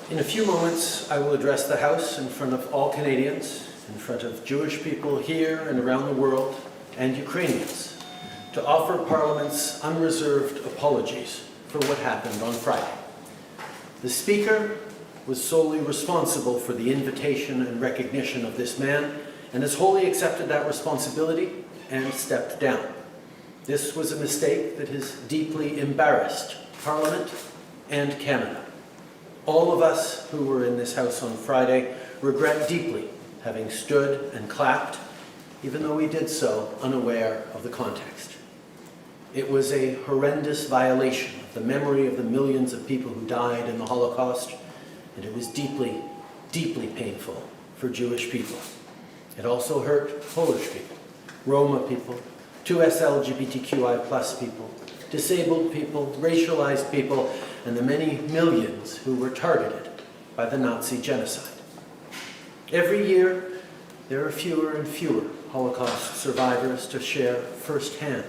In a few moments, I will address the House in front of all Canadians, in front of Jewish people here and around the world, and Ukrainians, to offer Parliament's unreserved apologies for what happened on Friday. The Speaker was solely responsible for the invitation and recognition of this man, and has wholly accepted that responsibility and stepped down. This was a mistake that has deeply embarrassed Parliament and Canada. All of us who were in this House on Friday regret deeply having stood and clapped, even though we did so unaware of the context. It was a horrendous violation of the memory of the millions of people who died in the Holocaust, and it was deeply, deeply painful for Jewish people. It also hurt Polish people, Roma people, 2S LGBTQI+ people, disabled people, racialized people, and the many millions who were targeted by the Nazi genocide. Every year, there are fewer and fewer Holocaust survivors to share firsthand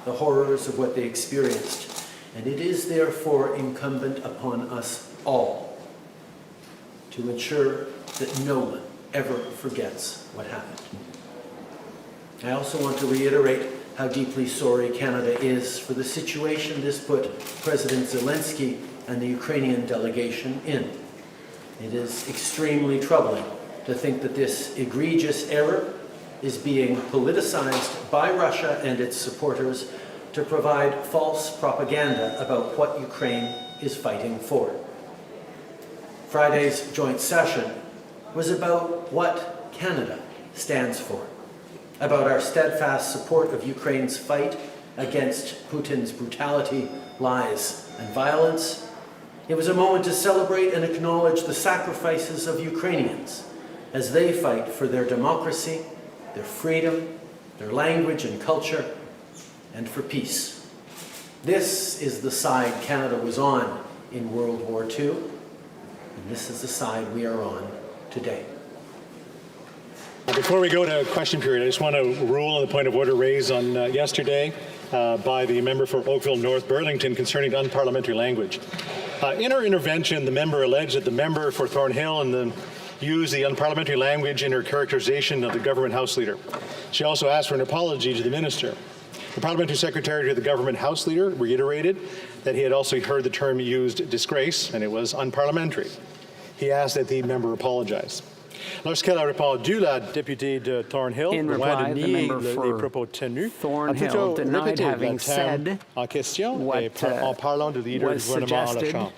the horrors of what they experienced, and it is therefore incumbent upon us all to ensure that no one ever forgets what happened. I also want to reiterate how deeply sorry Canada is for the situation this put President Zelenskyy and the Ukrainian delegation in. It is extremely troubling to think that this egregious error is being politicized by Russia and its supporters to provide false propaganda about what Ukraine is fighting for. Friday's joint session was about what Canada stands for, about our steadfast support of Ukraine's fight against Putin's brutality, lies, and violence. It was a moment to celebrate and acknowledge the sacrifices of Ukrainians as they fight for their democracy, their freedom, their language and culture, and for peace. This is the side Canada was on in World War II, and this is the side we are on today. Before we go to question period, I just want to rule on the point of order raised on yesterday by the member for Oakville North Burlington concerning unparliamentary language. In her intervention, the member alleged that the member for Thornhill used the unparliamentary language in her characterization of the government House Leader. She also asked for an apology to the minister. The Parliamentary Secretary to the Government House Leader reiterated that he had also heard the term used, disgrace, and it was unparliamentary. He asked that the member apologize. Lorsqu'elle a répondu, la députée de Thornhill, loin de nier les propos tenus, a plutôt répété le terme en question en parlant du leader du gouvernement en la Chambre.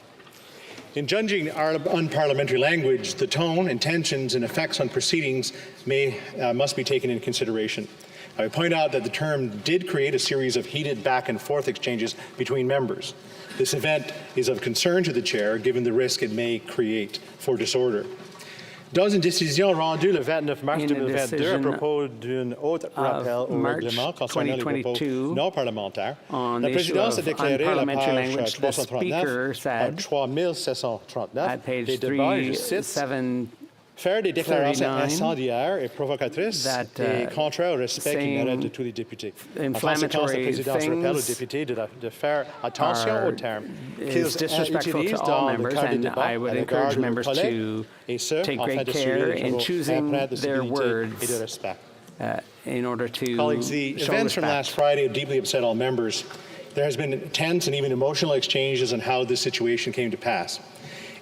In judging our unparliamentary language, the tone, intentions, and effects on proceedings must be taken into consideration. I would point out that the term did create a series of heated back and forth exchanges between members. This event is of concern to the chair, given the risk it may create for disorder. Dans une décision rendue le 29 mars 2022 à propos d'un autre rappel au règlement concernant les propos non parlementaires, la présidence a déclaré à la page 339 à 3739 des débats, je cite, faire des déclarations incendiaires et provocatrices et contraires au respect qui mérite de tous les députés. En conséquence, la présidence rappelle aux députés de faire attention aux termes qu'ils utilisent dans le cadre des débats à l'égard de leurs collègues, et ce, afin d'assurer le empreinte de civilité et de respect. In order to Colleagues, the events from last Friday have deeply upset all members. There has been tense and even emotional exchanges on how this situation came to pass.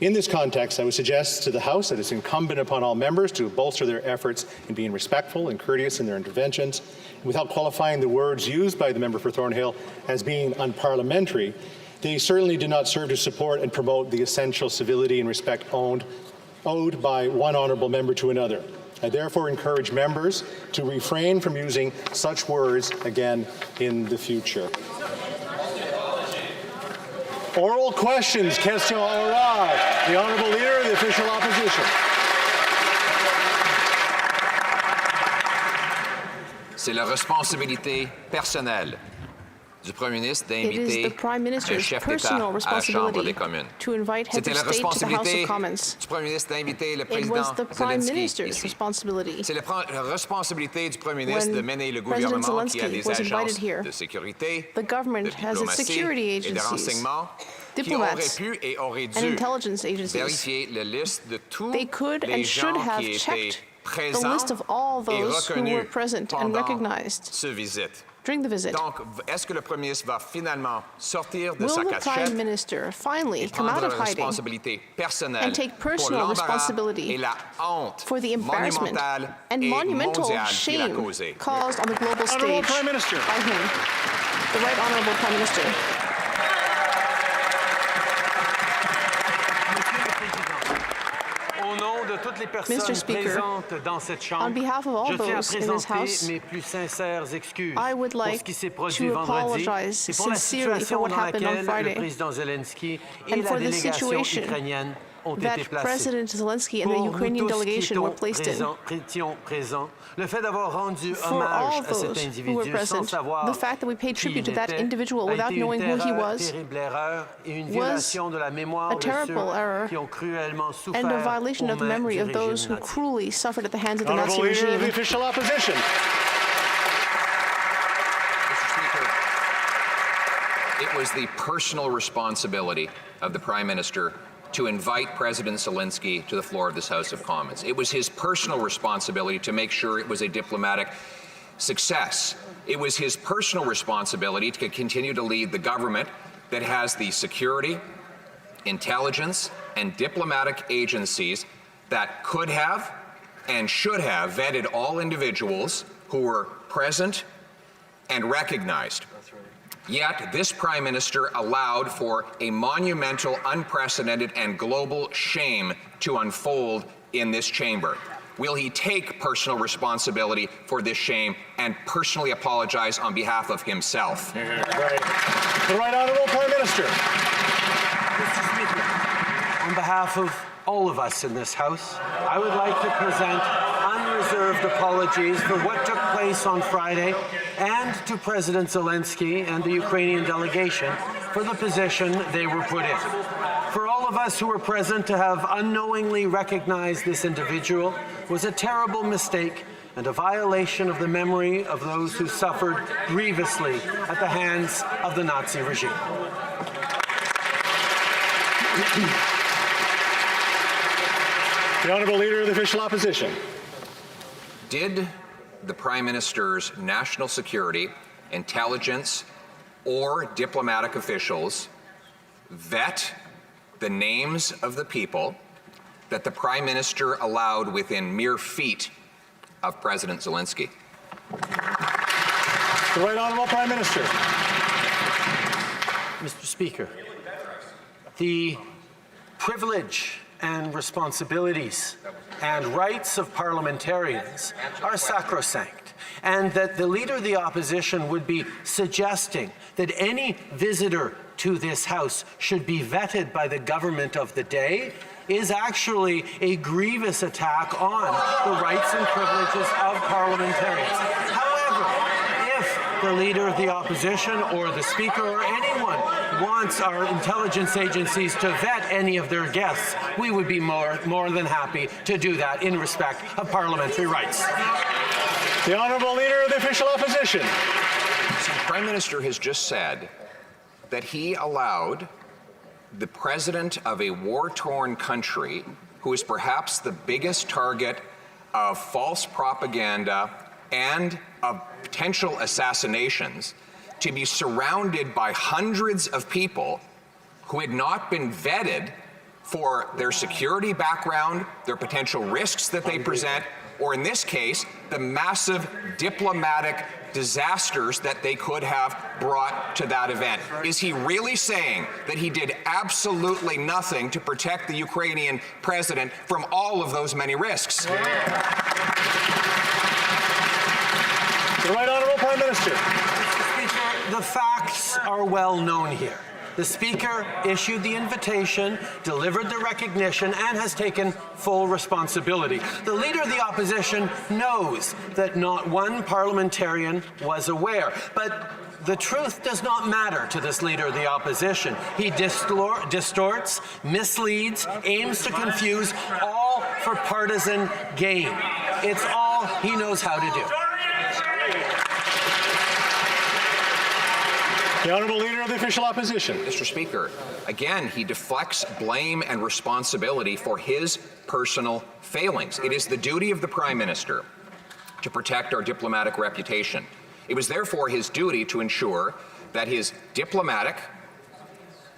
In this context, I would suggest to the House that it's incumbent upon all members to bolster their efforts in being respectful and courteous in their interventions. Without qualifying the words used by the member for Thornhill as being unparliamentary, they certainly do not serve to support and promote the essential civility and respect owed by one honourable member to another. I therefore encourage members to refrain from using such words again in the future. Oral questions, question orale. The Honourable Leader of the Official Opposition. C'est la responsabilité personnelle du Premier ministre d'inviter un chef d'État à la Chambre des communes. C'était la responsabilité du Premier ministre d'inviter le président Zelenskyy ici. C'est la responsabilité du Premier ministre de mener le gouvernement qui a des agences de sécurité, de diplomatie et de renseignement diplomats and intelligence agencies. They could and should have checked the list of all those who were present and recognized during the visit. Donc, est-ce que le Premier ministre va finalement sortir de Will sa the cachette Prime Minister finally come out prendre of la hiding responsabilité personnelle and take pour personal l'embarras responsibility et la honte for the embarrassment monumentale and et monumental mondiale qu'il a shame causée? caused on the global Honourable stage Prime Minister. by him? The Right Honourable Prime Minister. Mr. Speaker, on behalf of all those in this House, I would like to apologize sincerely for what happened on Friday and for the situation that President Zelenskyy and the Ukrainian delegation were placed in. For all those who were present, the fact that we paid tribute to that individual without knowing who he was a terrible error and a violation of the memory of those who cruelly suffered at the hands of the Nazi Honourable Leader regime. of the Official Opposition. Mr. Speaker, it was the personal responsibility of the Prime Minister to invite President Zelenskyy to the floor of this House of Commons. It was his personal responsibility to make sure it was a diplomatic success. It was his personal responsibility to continue to lead the government that has the security, intelligence, and diplomatic agencies that could have and should have vetted all individuals who were present and recognized. Yet, this Prime Minister allowed for a monumental, unprecedented, and global shame to unfold in this chamber. Will he take personal responsibility for this shame and personally apologize on behalf of himself? Right. The Right Honourable Prime Minister. Mr. Speaker, on behalf of all of us in this House, I would like to present unreserved apologies for what took place on Friday and to President Zelenskyy and the Ukrainian delegation for the position they were put in. For all of us who were present to have unknowingly recognized this individual was a terrible mistake and a violation of the memory of those who suffered grievously at the hands of the Nazi regime. The Honourable Leader of the Official Opposition. Did the Prime Minister's national security, intelligence, or diplomatic officials vet the names of the people that the Prime Minister allowed within mere feet of President Zelenskyy? The Right Honourable Prime Minister. Mr. Speaker, the privilege and responsibilities and rights of parliamentarians are sacrosanct, and that the Leader of the Opposition would be suggesting that any visitor to this House should be vetted by the government of the day is actually a grievous attack on the rights and privileges of parliamentarians. However, if the Leader of the Opposition or the Speaker or anyone wants our intelligence agencies to vet any of their guests, we would be more than happy to do that in respect of parliamentary rights. The Honourable Leader of the Official Opposition. So the Prime Minister has just said that he allowed the President of a war-torn country, who is perhaps the biggest target of false propaganda and of potential assassinations, to be surrounded by hundreds of people who had not been vetted for their security background, their potential risks that they present, or in this case, the massive diplomatic disasters that they could have brought to that event. Is he really saying that he did absolutely nothing to protect the Ukrainian president from all of those many risks? The Right Honourable Prime Minister. The facts are well known here. The Speaker issued the invitation, delivered the recognition, and has taken full responsibility. The Leader of the Opposition knows that not one parliamentarian was aware, but the truth does not matter to this Leader of the Opposition. He distorts, misleads, aims to confuse, all for partisan gain. It's all he knows how to do. The Honourable Leader of the Official Opposition. Mr. Speaker, again, he deflects blame and responsibility for his personal failings. It is the duty of the Prime Minister to protect our diplomatic reputation. It was therefore his duty to ensure that his diplomatic,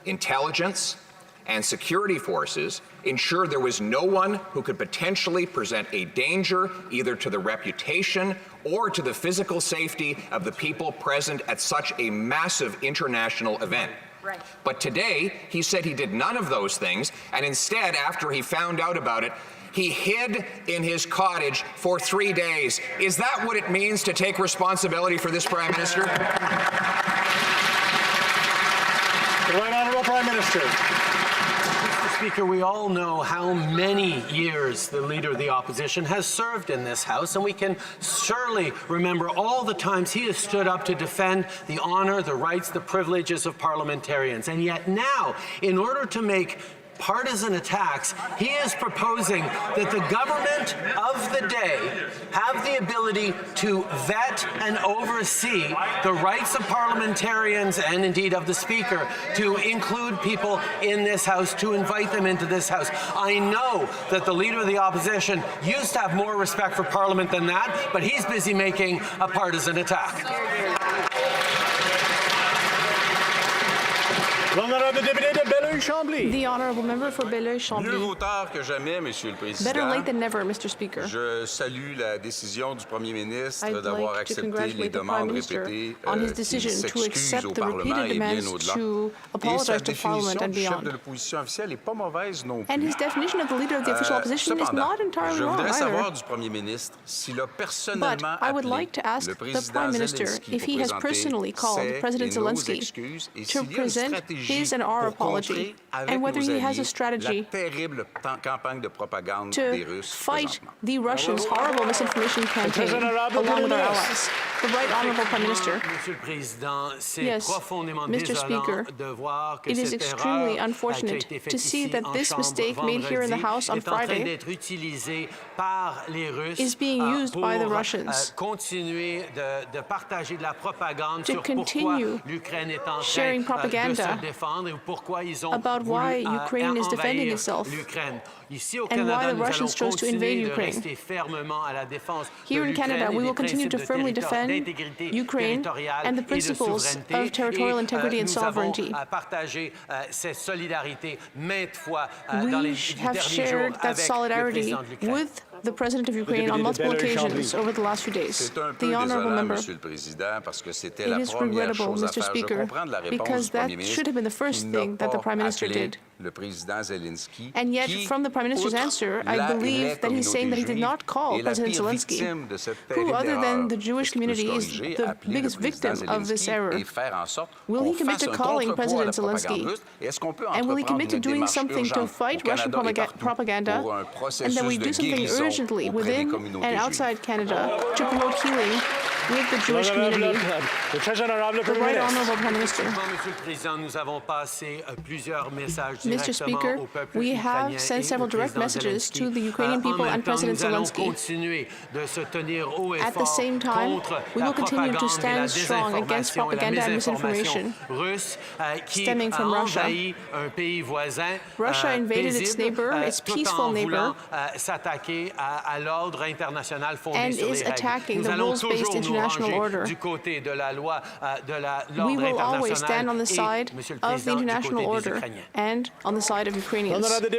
intelligence, and security forces ensured there was no one who could potentially present a danger either to the reputation or to the physical safety of the people present at such a massive international event. Right. But today, he said he did none of those things, and instead, after he found out about it, he hid in his cottage for 3 days. Is that what it means to take responsibility for this Prime Minister? The Right Honourable Prime Minister. Speaker, we all know how many years the Leader of the Opposition has served in this House, and we can surely remember all the times he has stood up to defend the honour, the rights, the privileges of parliamentarians. And yet now, in order to make partisan attacks, he is proposing that the government of the day have the ability to vet and oversee the rights of parliamentarians and indeed of the Speaker to include people in this House, to invite them into this House. I know that the Leader of the Opposition used to have more respect for Parliament than that, but he's busy making a partisan attack. The Honourable Member for Belleuil-Chambly. Mieux vaut tard que jamais, Monsieur le Président. Better late than never, Mr. Speaker. Je salue la décision du Premier ministre I'd d'avoir like to accepté les congratulate the Prime demandes Minister répétées on his qu'il decision to s'excuse accept au the Parlement repeated et bien demands au-delà. to Et sa apologize to Parliament définition and du chef de beyond. l'opposition officielle n'est pas mauvaise non plus. And his definition of the Leader of the Official Opposition is not entirely je wrong voudrais savoir either. du Premier ministre s'il a But personnellement I would appelé like to ask le the président Prime Minister Zelenskyy if he has pour personally présenter called ses President et nos Zelenskyy excuses et to s'il y a une present stratégie his and our pour apology, contrer avec and whether nos he has a alliés strategy la terrible campagne de propagande des to Russes fight présentement. the Russians' horrible misinformation campaign along with our allies. The Right Honourable Prime Minister. Yes, Mr. Speaker, it is extremely unfortunate to see that this mistake made here in the House on Friday is being used by the Russians to continue sharing propaganda about why Ukraine is defending itself and why the Russians chose to invade Ukraine. Here in Canada, we will continue to firmly defend Ukraine and the principles of territorial integrity and sovereignty. We have shared that solidarity with the President of Ukraine on multiple occasions over the last few days. The Honourable Member, it is regrettable, Mr. Speaker, because that should have been the first thing that the Prime Minister did. And yet, from the Prime Minister's answer, I believe that he's saying that he did not call President Zelenskyy, who, other than the Jewish community, is the biggest victim of this error. Will he commit to calling President Zelenskyy? And will he commit to doing something to fight Russian propaganda? And then we do something urgently within and outside Canada to promote healing with the Jewish community. The Right Honourable Prime Minister. Mr. Speaker, we have sent several direct messages to the Ukrainian people and President Zelenskyy. At the same time, we will continue to stand strong against propaganda and misinformation stemming from Russia. Russia invaded its neighbor, its peaceful neighbor, and is attacking the rules-based international order. We will always stand on the side of the international order and on the side of Ukrainians. Thank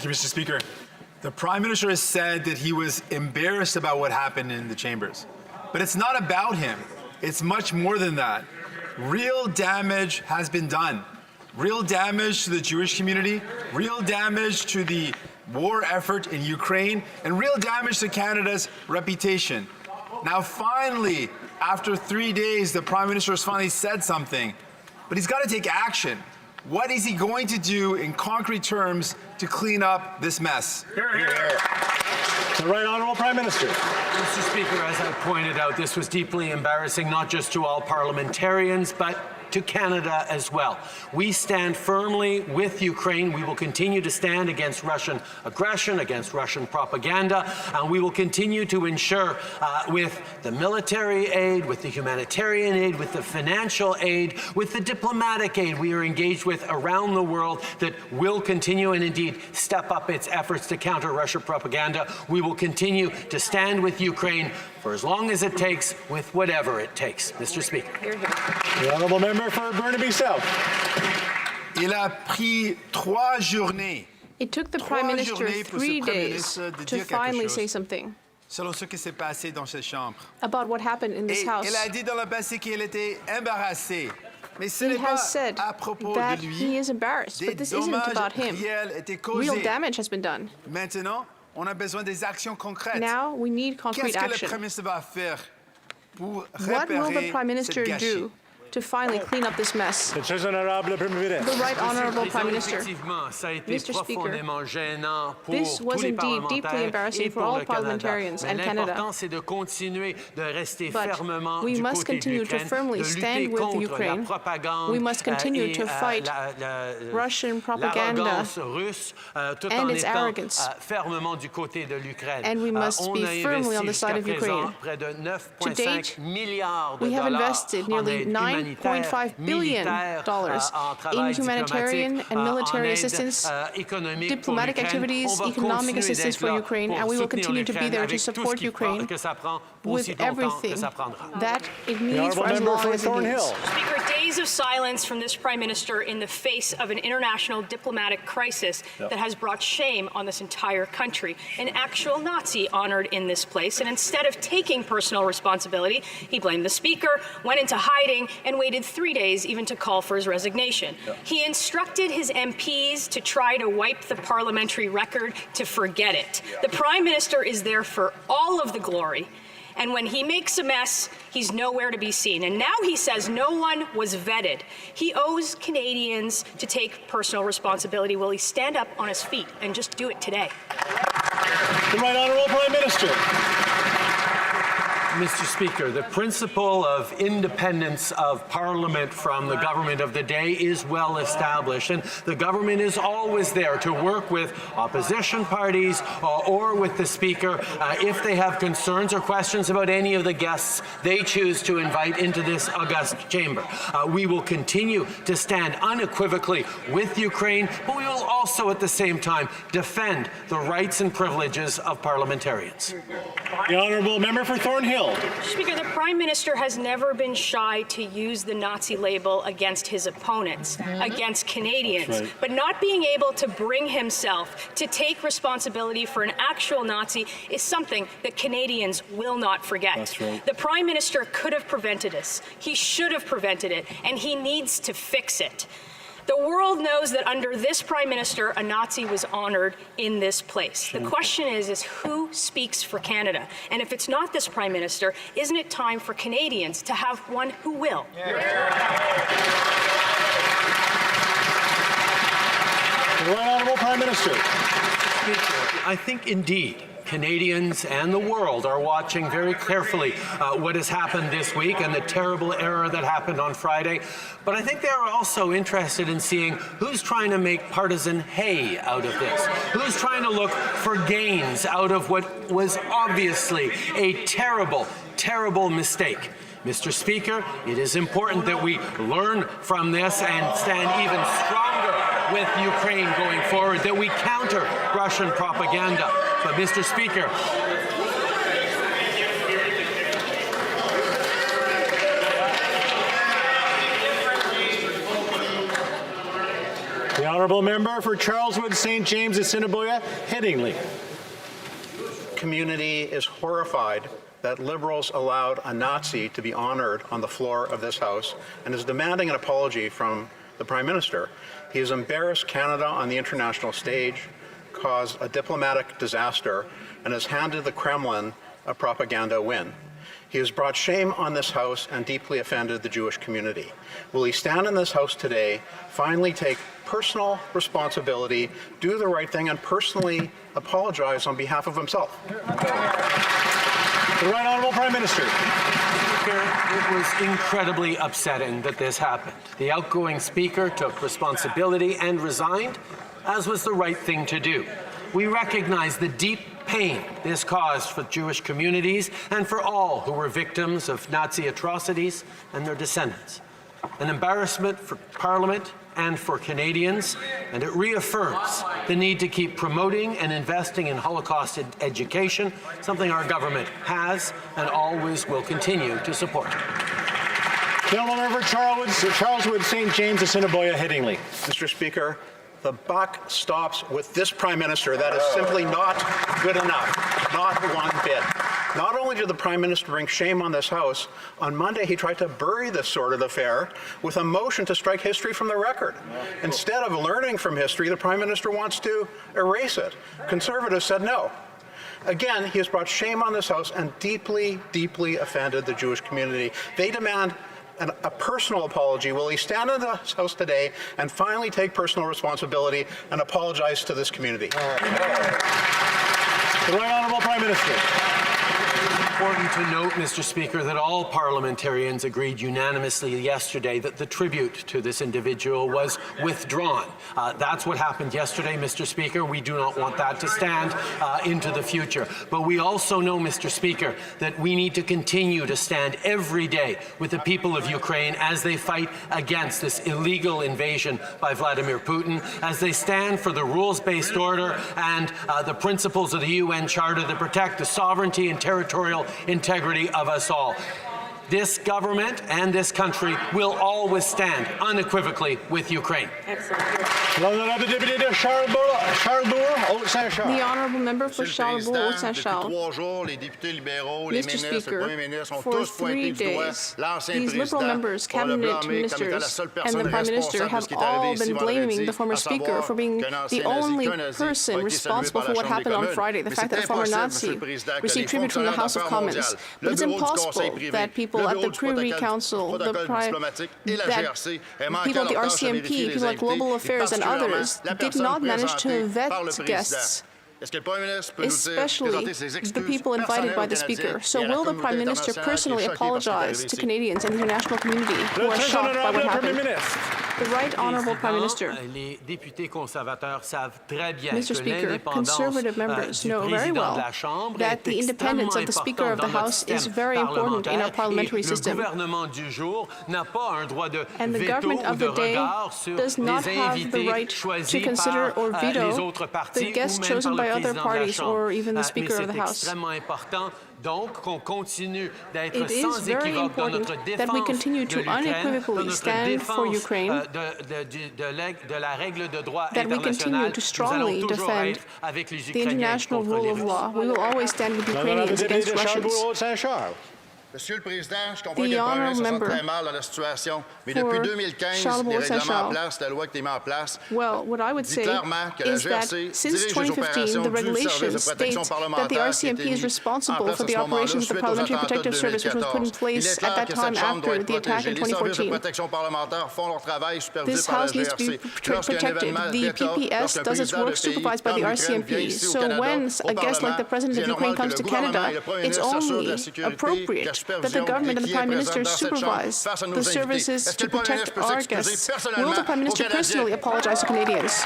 you, Mr. Speaker. The Prime Minister has said that he was embarrassed about what happened in the chambers. But it's not about him. It's much more than that. Real damage has been done. Real damage to the Jewish community, real damage to the war effort in Ukraine, and real damage to Canada's reputation. Now, finally, after 3 days, the Prime Minister has finally said something. But he's got to take action. What is he going to do in concrete terms to clean up this mess? Hear, hear. The Right Honourable Prime Minister. Mr. Speaker, as I pointed out, this was deeply embarrassing, not just to all parliamentarians, but to Canada as well. We stand firmly with Ukraine. We will continue to stand against Russian aggression, against Russian propaganda, and we will continue to ensure with the military aid, with the humanitarian aid, with the financial aid, with the diplomatic aid we are engaged with around the world that will continue and indeed step up its efforts to counter Russian propaganda. We will continue to stand with Ukraine for as long as it takes, with whatever it takes. Mr. Speaker. The honourable member for Burnaby South. Il a pris 3 journées. It took the Prime Minister 3 days to finally say something selon ce qui s'est passé dans cette chambre. about what happened in this house. Il a dit dans le passé qu'il était embarrassé. Mais ce He n'est pas has said à propos that de lui. he is embarrassed, but this isn't about him. Real damage has been done. Maintenant, on a besoin des actions concrètes. Now we need concrete Qu'est-ce que le action. Prime ministre va faire pour What will the réparer Prime Minister cette do to finally clean up this mess? The très honourable Premier ministre. The Right Honourable Prime Minister. Mr. Speaker, this was indeed deeply embarrassing for all parliamentarians and Canada. But we must continue to firmly stand with Ukraine. We must continue to fight Russian propaganda and its arrogance. And we must be firmly on the side of Ukraine. To date, we have invested nearly $9.5 billion in humanitarian and military assistance, diplomatic activities, economic assistance for Ukraine, and we will continue to be there to support Ukraine with everything that it needs for as long as it needs. Speaker, days of silence from this Prime Minister in the face of an international diplomatic crisis that has brought shame on this entire country. An actual Nazi honored in this place, and instead of taking personal responsibility, he blamed the Speaker, went into hiding, and waited 3 days even to call for his resignation. He instructed his MPs to try to wipe the parliamentary record, to forget it. The Prime Minister is there for all of the glory. And when he makes a mess, he's nowhere to be seen. And now he says no one was vetted. He owes Canadians to take personal responsibility. Will he stand up on his feet and just do it today? The Right Honourable Prime Minister. Mr. Speaker, the principle of independence of Parliament from the government of the day is well established, and the government is always there to work with opposition parties or with the Speaker if they have concerns or questions about any of the guests they choose to invite into this august chamber. We will continue to stand unequivocally with Ukraine, but we will also at the same time defend the rights and privileges of parliamentarians. The honourable member for Thornhill. Speaker, the Prime Minister has never been shy to use the Nazi label against his opponents, against Canadians. Right. But not being able to bring himself to take responsibility for an actual Nazi is something that Canadians will not forget. That's right. The Prime Minister could have prevented this. He should have prevented it, and he needs to fix it. The world knows that under this Prime Minister, a Nazi was honored in this place. The question is who speaks for Canada? And if it's not this Prime Minister, isn't it time for Canadians to have one who will? The Right Honourable Prime Minister. I think indeed Canadians and the world are watching very carefully what has happened this week and the terrible error that happened on Friday. But I think they are also interested in seeing who's trying to make partisan hay out of this, who's trying to look for gains out of what was obviously a terrible, terrible mistake. Mr. Speaker, it is important that we learn from this and stand even stronger with Ukraine going forward, that we counter Russian propaganda. But, Mr. Speaker, The honourable member for Charleswood, St. James, Assiniboia, Headingley. Community is horrified that Liberals allowed a Nazi to be honored on the floor of this House and is demanding an apology from the Prime Minister. He has embarrassed Canada on the international stage, caused a diplomatic disaster, and has handed the Kremlin a propaganda win. He has brought shame on this House and deeply offended the Jewish community. Will he stand in this House today, finally take personal responsibility, do the right thing, and personally apologize on behalf of himself? The Right Honourable Prime Minister. Speaker, it was incredibly upsetting that this happened. The outgoing Speaker took responsibility and resigned, as was the right thing to do. We recognize the deep pain this caused for Jewish communities and for all who were victims of Nazi atrocities and their descendants. An embarrassment for Parliament and for Canadians, and it reaffirms the need to keep promoting and investing in Holocaust education, something our government has and always will continue to support. Gentleman member Charleswood, St. James, Assiniboia, Headingley. Mr. Speaker, the buck stops with this Prime Minister. That is simply not good enough, not one bit. Not only did the Prime Minister bring shame on this House, on Monday he tried to bury this sordid affair with a motion to strike history from the record. Instead of learning from history, the Prime Minister wants to erase it. Conservatives said no. Again, he has brought shame on this House and deeply, deeply offended the Jewish community. They demand a personal apology. Will he stand in the House today and finally take personal responsibility and apologize to this community? The Right Honourable Prime Minister. Important to note, Mr. Speaker, that all parliamentarians agreed unanimously yesterday that the tribute to this individual was withdrawn. That's what happened yesterday, Mr. Speaker. We do not want that to stand into the future. But we also know, Mr. Speaker, that we need to continue to stand every day with the people of Ukraine as they fight against this illegal invasion by Vladimir Putin, as they stand for the rules-based order and the principles of the UN Charter that protect the sovereignty and territorial integrity of us all. This government and this country will always stand unequivocally with Ukraine. The honourable member for Charlebourg, Haute-Saint-Charles. Mr. Speaker, for 3 days, these Liberal members, cabinet ministers, and the Prime Minister have all been blaming the former Speaker for being the only person responsible for what happened on Friday, the fact that a former Nazi received tribute from the House of Commons. But it's impossible that people at the Privy Council, people at the RCMP, people at Global Affairs and others did not manage to vet guests, especially the people invited by the Speaker. So will the Prime Minister personally apologize to Canadians and the international community who are shocked by what happened? The Right Honourable Prime Minister. Mr. Speaker, Conservative members know very well that the independence of the Speaker of the House is very important in our parliamentary system. And the government of the day does not have the right to consider or veto the guests chosen by other parties or even the Speaker of the House. It is very important that we continue to unequivocally stand for Ukraine, that we continue to strongly defend the international rule of law. We will always stand with Ukrainians against Russians. The honourable member for Charlebourg-Saint-Charles. Well, what I would say is that since 2015, the regulations state that the RCMP is responsible for the operations of the Parliamentary Protective Service, which was put in place at that time after the attack in 2014. This House needs to be protected. The PPS does its work supervised by the RCMP. So when a guest like the President of Ukraine comes to Canada, it's only appropriate that the government and the Prime Minister supervise the services to protect our guests. Will the Prime Minister personally apologize to Canadians?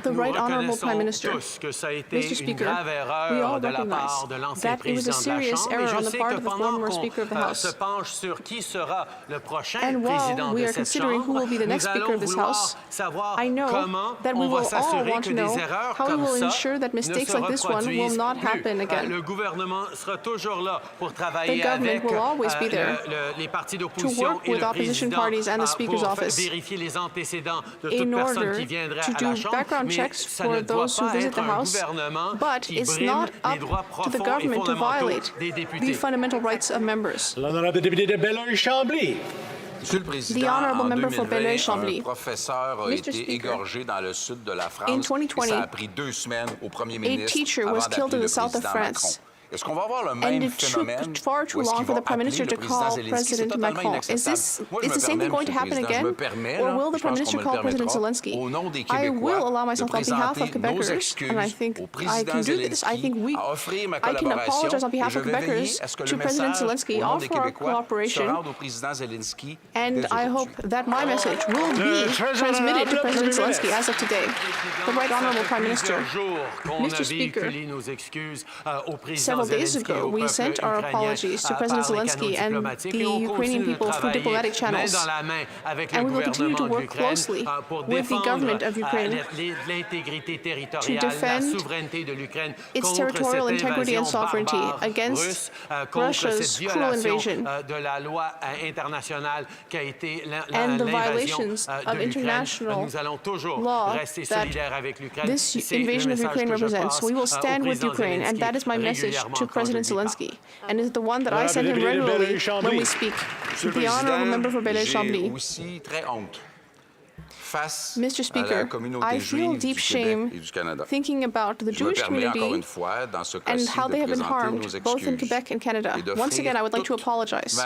The Right Honourable Prime Minister. Mr. Speaker, we all recognize that it was a serious error on the part of the former Speaker of the House. And while we are considering who will be the next Speaker of this House, I know that we will all want to know how we will ensure that mistakes like this one will not happen again. The government will always be there to work with opposition parties and the Speaker's office in order to do background checks for those who visit the House, but it's not up to the government to violate the fundamental rights of members. The honourable member for Belleuil-Chambly. Mr. Speaker, in 2020, a teacher was killed in the south of France. Est-ce qu'on va avoir le And même it phénomène took far too où est-ce long qu'ils for vont the Prime appeler Minister le to président call Zelensky? C'est President totalement Macron. Is inacceptable. Moi, je the me same thing permets, going to Monsieur le happen Président, je again? me permets, Or là, will the je Prime pense Minister qu'on me call le President permettra, Zelensky? au nom des I Québécois, will allow de myself on behalf of présenter nos Quebecers, and I excuses think au I président can do this. I think Zelensky, à offrir ma I can collaboration, apologize on et behalf je of vais veiller Quebecers à ce que to le President message Zelensky, au nom des offer our Québécois se cooperation, rende au président Zelensky and dès I hope aujourd'hui. that my message will be transmitted to President Zelensky as of today. The Right Honourable Prime Minister. Mr. Speaker, several days ago, we sent our apologies to President Zelensky and the Ukrainian people through diplomatic channels, and we will continue to work closely with the government of Ukraine to defend its territorial integrity and sovereignty against Russia's cruel invasion and the violations of international law that this invasion of Ukraine represents. We will stand with Ukraine, and that is my message to President Zelensky, and is the one that I send him regularly when we speak. The honourable member for Belleuil-Chambly. Mr. Speaker, I feel deep shame thinking about the Jewish community and how they have been harmed, both in Quebec and Canada. Once again, I would like to apologize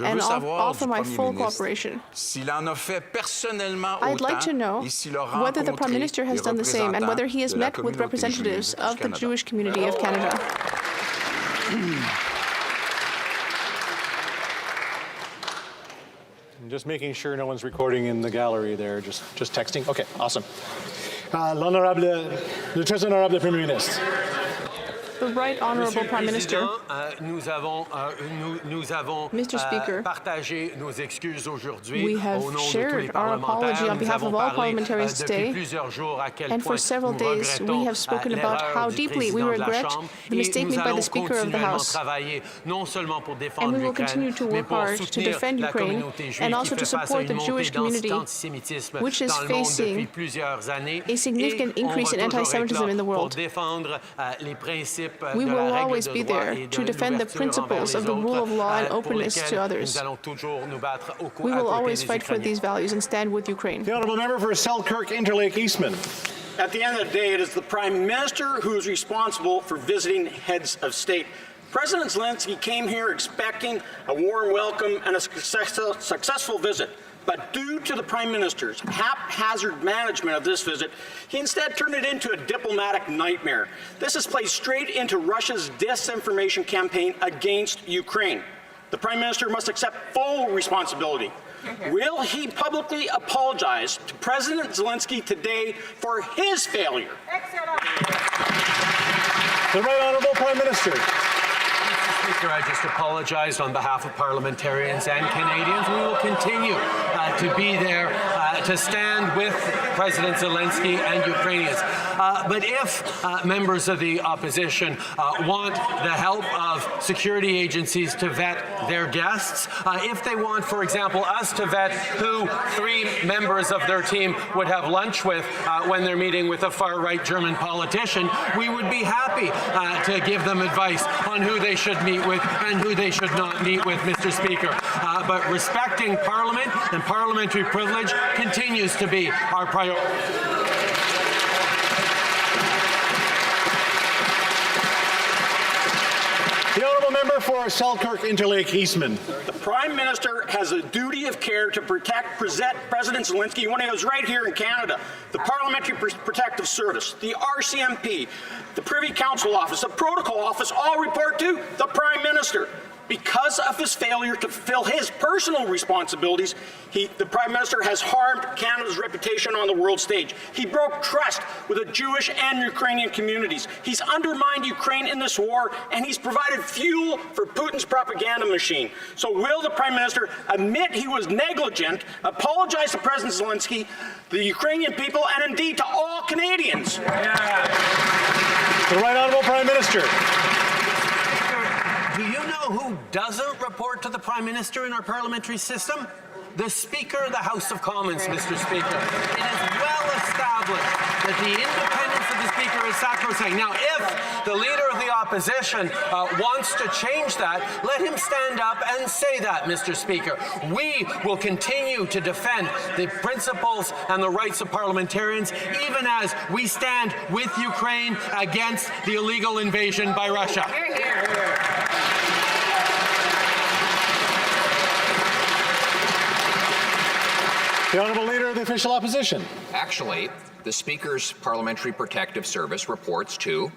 and offer my full cooperation. I'd like to know whether the Prime Minister has done the same and whether he has met with representatives of the Jewish community of Canada. I'm just making sure no one's recording in the gallery there, just texting. Okay, awesome. Le très honorable Premier Ministre. The Right Honourable Prime Minister. Mr. Speaker, we have shared our apology on behalf of all parliamentarians today, and for several days we have spoken about how deeply we regret the mistake made by the Speaker of the House. And we will continue to work hard to defend Ukraine and also to support the Jewish community, which is facing a significant increase in anti-Semitism in the world. We will always be there to defend the principles of the rule of law and openness to others. We will always fight for these values and stand with Ukraine. The honourable member for Selkirk Interlake Eastman. At the end of the day, it is the Prime Minister who is responsible for visiting heads of state. President Zelensky came here expecting a warm welcome and a successful visit. But due to the Prime Minister's haphazard management of this visit, he instead turned it into a diplomatic nightmare. This has played straight into Russia's disinformation campaign against Ukraine. The Prime Minister must accept full responsibility. Will he publicly apologize to President Zelensky today for his failure? The Right Honourable Prime Minister. Speaker, I just apologized on behalf of parliamentarians and Canadians. We will continue to be there to stand with President Zelensky and Ukrainians. But if members of the opposition want the help of security agencies to vet their guests, if they want, for example, us to vet who 3 members of their team would have lunch with when they're meeting with a far-right German politician, we would be happy to give them advice on who they should meet with and who they should not meet with, Mr. Speaker. But respecting Parliament and parliamentary privilege continues to be our priority. The honourable member for Selkirk Interlake Eastman. The Prime Minister has a duty of care to protect President Zelensky when he was right here in Canada. The Parliamentary Protective Service, the RCMP, the Privy Council Office, the Protocol Office all report to the Prime Minister. Because of his failure to fulfill his personal responsibilities, the Prime Minister has harmed Canada's reputation on the world stage. He broke trust with the Jewish and Ukrainian communities. He's undermined Ukraine in this war, and he's provided fuel for Putin's propaganda machine. So will the Prime Minister admit he was negligent, apologize to President Zelensky, the Ukrainian people, and indeed to all Canadians? Yeah. The Right Honourable Prime Minister. Do you know who doesn't report to the Prime Minister in our parliamentary system? the Speaker of the House of Commons, Mr. Speaker. It is well established that the independence of the Speaker is sacrosanct. Now, if the Leader of the Opposition wants to change that, let him stand up and say that, Mr. Speaker. We will continue to defend the principles and the rights of parliamentarians, even as we stand with Ukraine against the illegal invasion by Russia. Hear, hear. The Honourable Leader of the Official Opposition. Actually, the Speaker's Parliamentary Protective Service reports to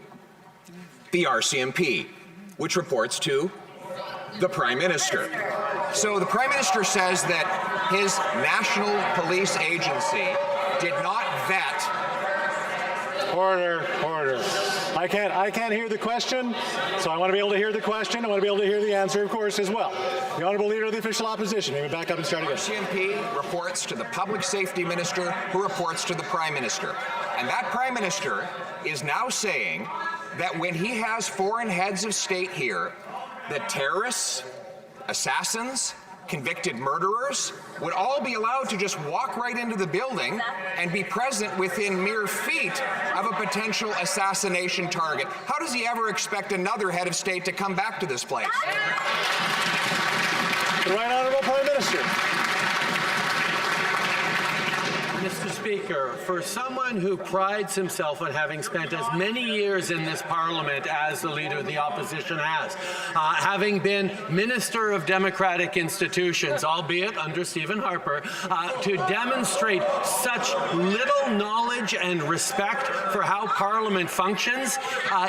the RCMP, which reports to the Prime Minister. So the Prime Minister says that his National Police Agency did not vet. Order, order. I can't hear the question, so I want to be able to hear the question. I want to be able to hear the answer, of course, as well. The Honourable Leader of the Official Opposition. Maybe back up and start again. RCMP reports to the Public Safety Minister, who reports to the Prime Minister. And that Prime Minister is now saying that when he has foreign heads of state here, that terrorists, assassins, convicted murderers would all be allowed to just walk right into the building and be present within mere feet of a potential assassination target. How does he ever expect another head of state to come back to this place? The Right Honourable Prime Minister. Mr. Speaker, for someone who prides himself on having spent as many years in this Parliament as the Leader of the Opposition has, having been Minister of Democratic Institutions, albeit under Stephen Harper, to demonstrate such little knowledge and respect for how Parliament functions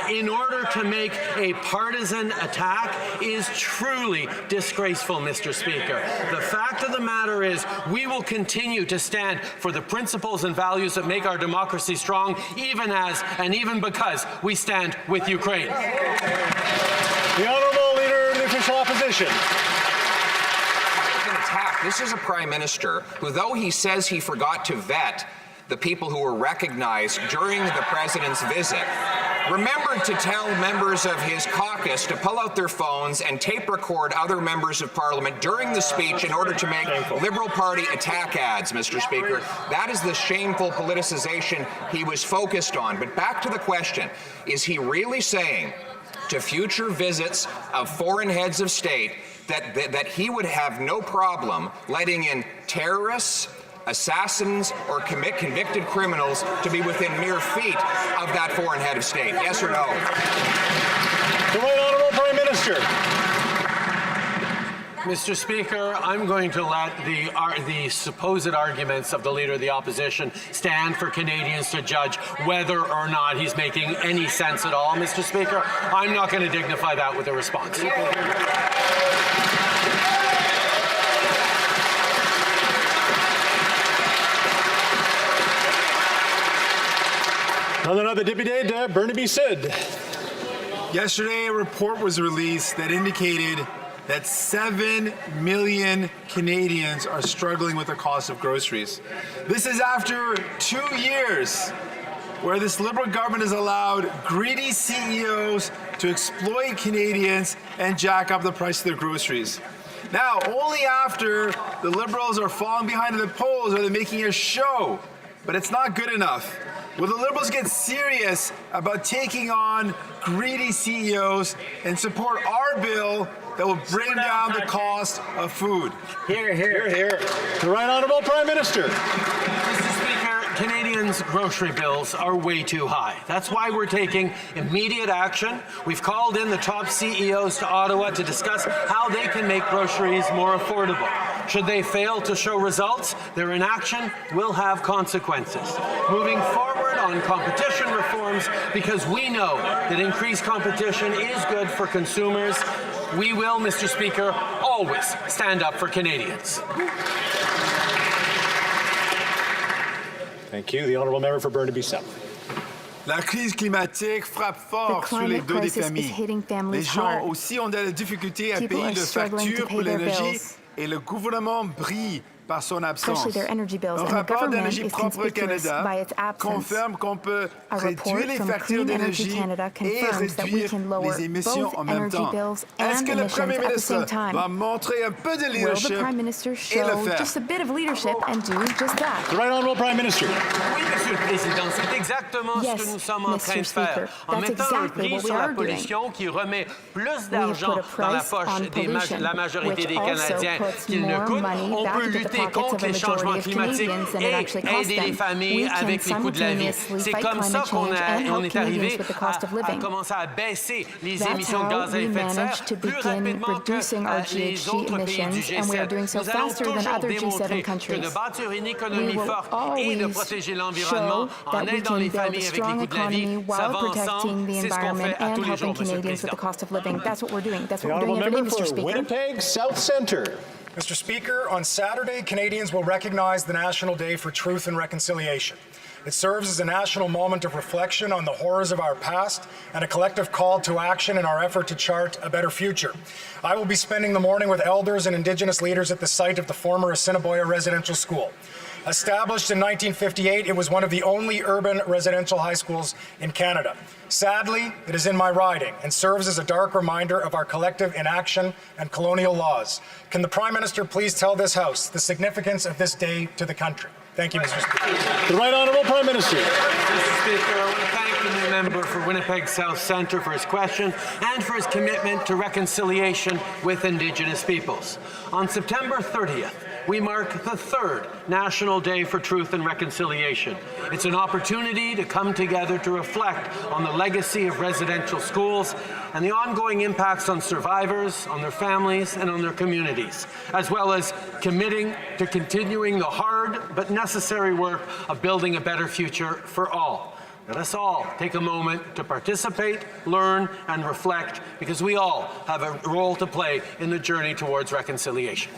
in order to make a partisan attack is truly disgraceful, Mr. Speaker. The fact of the matter is we will continue to stand for the principles and values that make our democracy strong, even as and even because we stand with Ukraine. The Honourable Leader of the Official Opposition. An attack. This is a Prime Minister who, though he says he forgot to vet the people who were recognized during the President's visit, remembered to tell members of his caucus to pull out their phones and tape record other members of Parliament during the speech in order to make Liberal Party attack ads, Mr. Speaker. That is the shameful politicization he was focused on. But back to the question, is he really saying to future visits of foreign heads of state that he would have no problem letting in terrorists, assassins, or convicted criminals to be within mere feet of that foreign head of state? Yes or no? The Right Honourable Prime Minister. Mr. Speaker, I'm going to let the supposed arguments of the Leader of the Opposition stand for Canadians to judge whether or not he's making any sense at all, Mr. Speaker. I'm not going to dignify that with a response. Another député de Burnaby Sud. Yesterday, a report was released that indicated that 7 million Canadians are struggling with the cost of groceries. This is after 2 years where this Liberal government has allowed greedy CEOs to exploit Canadians and jack up the price of their groceries. Now, only after the Liberals are falling behind in the polls are they making a show, but it's not good enough. Will the Liberals get serious about taking on greedy CEOs and support our bill that will bring down the cost of food? Hear, hear, hear. The Right Honourable Prime Minister. Mr. Speaker, Canadians' grocery bills are way too high. That's why we're taking immediate action. We've called in the top CEOs to Ottawa to discuss how they can make groceries more affordable. Should they fail to show results, their inaction will have consequences. Moving forward on competition reforms, because we know that increased competition is good for consumers, we will, Mr. Speaker, always stand up for Canadians. Thank you. The Honourable Member for Burnaby South. La crise climatique frappe fort sur les dos des familles. Les gens aussi ont de la difficulté à payer leurs factures pour l'énergie et le gouvernement brille par son absence. especially their energy bills, Un and the rapport government d'énergie is propre conspicuous Canada by its absence. confirme qu'on peut A report réduire les from factures Clean Energy d'énergie Canada et confirms that we réduire can lower les émissions both en même energy temps. bills Est-ce and que le emissions Premier at the ministre same time. va montrer un peu de Will the leadership Prime Minister et le show faire? just a bit of leadership and do just that? The Right Honourable Prime Minister. Oui, Monsieur le Président, c'est exactement Yes, ce que nous sommes en train Mr. de faire. Speaker, En that's mettant un exactly prix what we sur la are doing. pollution qui remet plus We have d'argent put a dans la price poche on de pollution, la majorité which des also Canadiens puts qu'il ne more coûte. money On back peut into the lutter pockets contre of a les changements majority of climatiques Canadians, and it actually et costs aider les them. familles We can avec les coûts de la vie. simultaneously C'est fight comme ça climate qu'on change and on help est Canadians arrivé with the cost of living. à commencer à baisser les That's émissions de how gaz à we effet de serre managed to plus begin rapidement que reducing our les GHG autres pays du emissions, and we are G7. doing so Nous allons faster than toujours other démontrer G7 que de countries. bâtir une We économie will forte et de always protéger l'environnement show en that we aidant can les build a familles avec les strong coûts de la vie, economy ça while va protecting ensemble. the C'est ce qu'on fait environment à and tous les jours, helping Monsieur le Canadians with Président. the cost of living. That's what we're doing. That's The what we're doing Honourable every day, Member Mr. for Speaker. Winnipeg South Centre. Mr. Speaker, on Saturday, Canadians will recognize the National Day for Truth and Reconciliation. It serves as a national moment of reflection on the horrors of our past and a collective call to action in our effort to chart a better future. I will be spending the morning with elders and Indigenous leaders at the site of the former Assiniboia Residential School. Established in 1958, it was one of the only urban residential high schools in Canada. Sadly, it is in my riding and serves as a dark reminder of our collective inaction and colonial laws. Can the Prime Minister please tell this House the significance of this day to the country? Thank you, Mr. Speaker. The Right Honourable Prime Minister. Mr. Speaker, I want to thank the new member for Winnipeg South Centre for his question and for his commitment to reconciliation with Indigenous peoples. On September 30th, we mark the third National Day for Truth and Reconciliation. It's an opportunity to come together to reflect on the legacy of residential schools and the ongoing impacts on survivors, on their families, and on their communities, as well as committing to continuing the hard but necessary work of building a better future for all. Let us all take a moment to participate, learn, and reflect, because we all have a role to play in the journey towards reconciliation.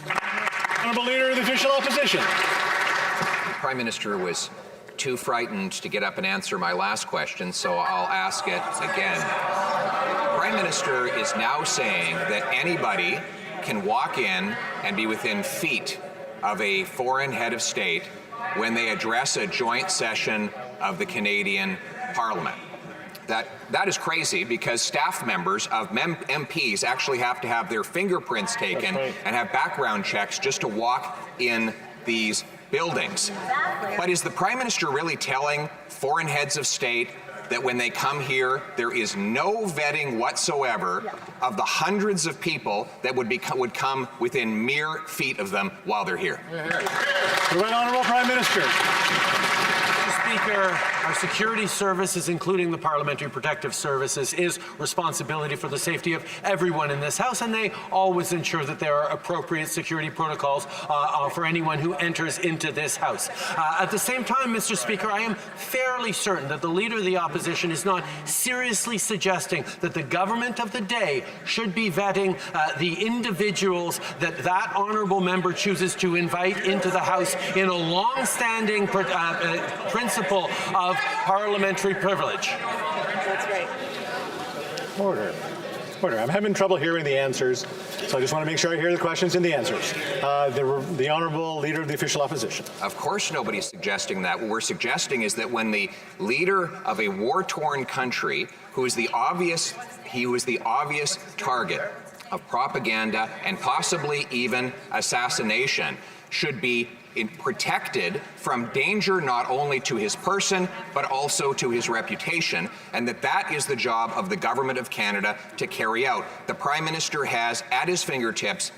Honourable Leader of the Official Opposition. The Prime Minister was too frightened to get up and answer my last question, so I'll ask it again. The Prime Minister is now saying that anybody can walk in and be within feet of a foreign head of state when they address a joint session of the Canadian Parliament. That is crazy, because staff members of MPs actually have to have their fingerprints taken and have background checks just to walk in these buildings. But is the Prime Minister really telling foreign heads of state that when they come here, there is no vetting whatsoever of the hundreds of people that would come within mere feet of them while they're here? The Right Honourable Prime Minister. Mr. Speaker, our security services, including the Parliamentary Protective Services, is responsibility for the safety of everyone in this House, and they always ensure that there are appropriate security protocols for anyone who enters into this House. At the same time, Mr. Speaker, I am fairly certain that the Leader of the Opposition is not seriously suggesting that the government of the day should be vetting the individuals that honourable member chooses to invite into the House in a long-standing principle of parliamentary privilege. That's right. Order. I'm having trouble hearing the answers, so I just want to make sure I hear the questions and the answers. The Honourable Leader of the Official Opposition. Of course nobody's suggesting that. What we're suggesting is that when the leader of a war-torn country, who is the obvious target of propaganda and possibly even assassination, should be protected from danger not only to his person but also to his reputation, and that is the job of the Government of Canada to carry out. The Prime Minister has at his fingertips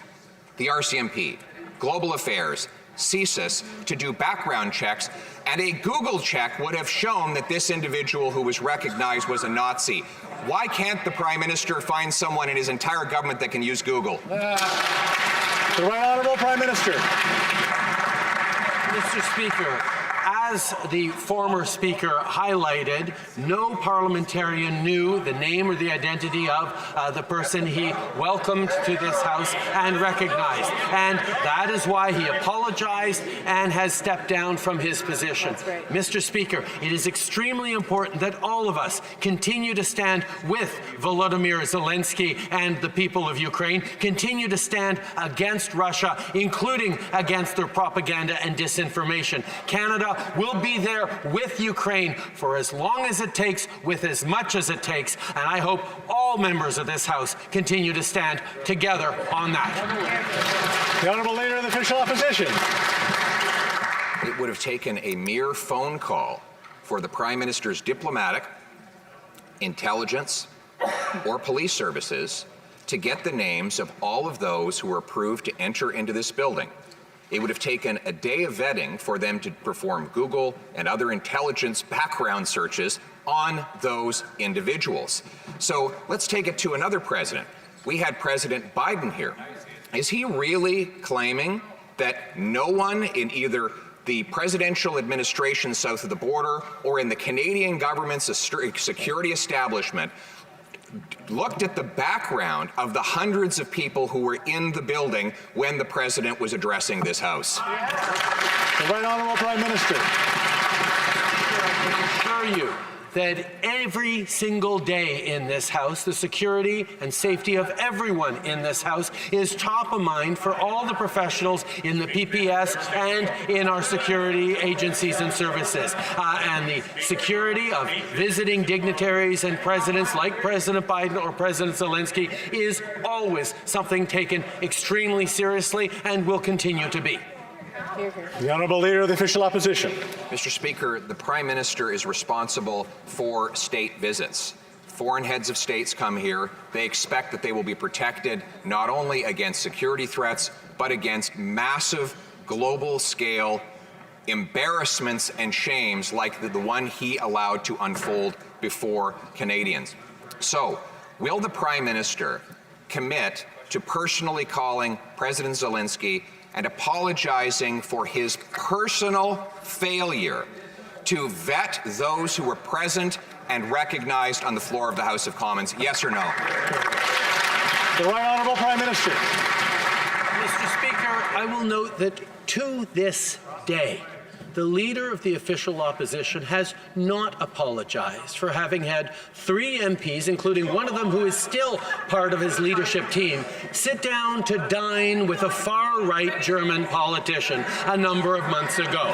the RCMP, Global Affairs, CSIS to do background checks, and a Google check would have shown that this individual who was recognized was a Nazi. Why can't the Prime Minister find someone in his entire government that can use Google? The Right Honourable Prime Minister. Mr. Speaker, as the former speaker highlighted, no parliamentarian knew the name or the identity of the person he welcomed to this House and recognized. And that is why he apologized and has stepped down from his position. Right. Mr. Speaker, it is extremely important that all of us continue to stand with Volodymyr Zelenskyy and the people of Ukraine, continue to stand against Russia, including against their propaganda and disinformation. Canada will be there with Ukraine for as long as it takes, with as much as it takes, and I hope all members of this House continue to stand together on that. The Honourable Leader of the Official Opposition. It would have taken a mere phone call for the Prime Minister's diplomatic, intelligence, or police services to get the names of all of those who were approved to enter into this building. It would have taken a day of vetting for them to perform Google and other intelligence background searches on those individuals. So let's take it to another president. We had President Biden here. Is he really claiming that no one in either the presidential administration south of the border or in the Canadian government's security establishment looked at the background of the hundreds of people who were in the building when the president was addressing this House? The Right Honourable Prime Minister. I assure you that every single day in this House, the security and safety of everyone in this House is top of mind for all the professionals in the PPS and in our security agencies and services. And the security of visiting dignitaries and presidents like President Biden or President Zelenskyy is always something taken extremely seriously and will continue to be. The Honourable Leader of the Official Opposition. Mr. Speaker, the Prime Minister is responsible for state visits. Foreign heads of states come here. They expect that they will be protected not only against security threats, but against massive global-scale embarrassments and shames like the one he allowed to unfold before Canadians. So, will the Prime Minister commit to personally calling President Zelenskyy and apologizing for his personal failure to vet those who were present and recognized on the floor of the House of Commons? Yes or no? The Right Honourable Prime Minister. Mr. Speaker, I will note that to this day, the Leader of the Official Opposition has not apologized for having had 3 MPs, including one of them who is still part of his leadership team, sit down to dine with a far-right German politician a number of months ago.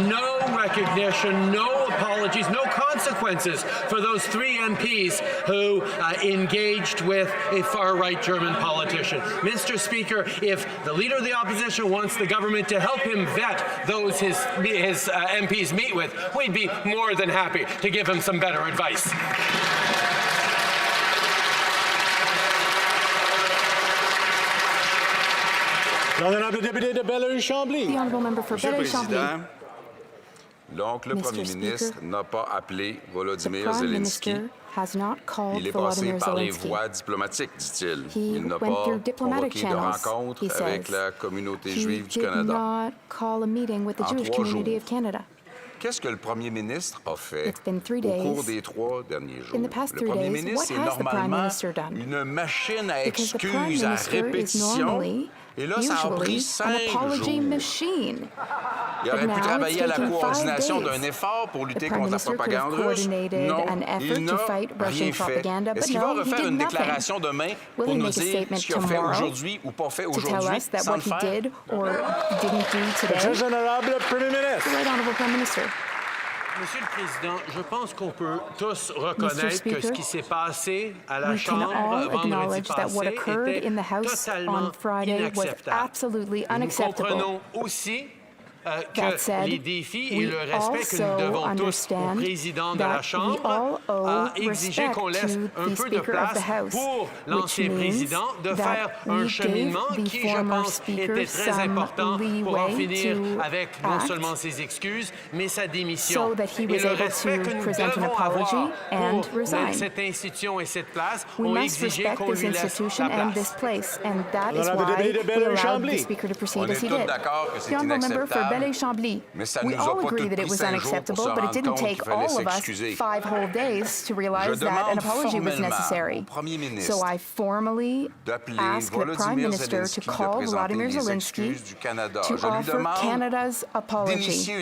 No recognition, no apologies, no consequences for those 3 MPs who engaged with a far-right German politician. Mr. Speaker, if the Leader of the Opposition wants the government to help him vet those his MPs meet with, we'd be more than happy to give him some better advice. The Honourable Member for Belleuil-Chambly. Donc, le Premier ministre n'a pas appelé Volodymyr Zelenskyy. Il est passé par les voies diplomatiques, dit-il. Il n'a pas convoqué de rencontre avec la communauté juive du Canada. En 3 jours, qu'est-ce que le Premier ministre a fait au cours des 3 derniers jours? Le Premier ministre est normalement une machine à excuses, à répétition. Et là, ça a pris 5 jours. Il aurait pu travailler à la coordination d'un effort pour lutter contre la propagande russe. Non, il n'a rien fait. Est-ce qu'il va refaire une déclaration demain pour nous dire ce qu'il a fait aujourd'hui ou pas fait aujourd'hui sans le faire? Très honorable Premier ministre. Monsieur le Président, je pense qu'on peut tous reconnaître que ce qui s'est passé à la Chambre vendredi passé était totalement inacceptable. Nous comprenons aussi que les défis et le respect que nous devons tous au président de la Chambre a exigé qu'on laisse un peu de place pour l'ancien président de faire un cheminement qui, je pense, était très important pour en finir avec non seulement ses excuses, mais sa démission. Et le respect que nous devons avoir pour cette institution et cette place ont exigé qu'on lui laisse la place. On est tous d'accord que c'est inacceptable. Belleuil-Chambly. We all agree that it was unacceptable, but it didn't take all of us 5 whole days to realize that an apology was necessary. So I formally ask the Prime Minister to call Volodymyr Zelenskyy to offer Canada's apology.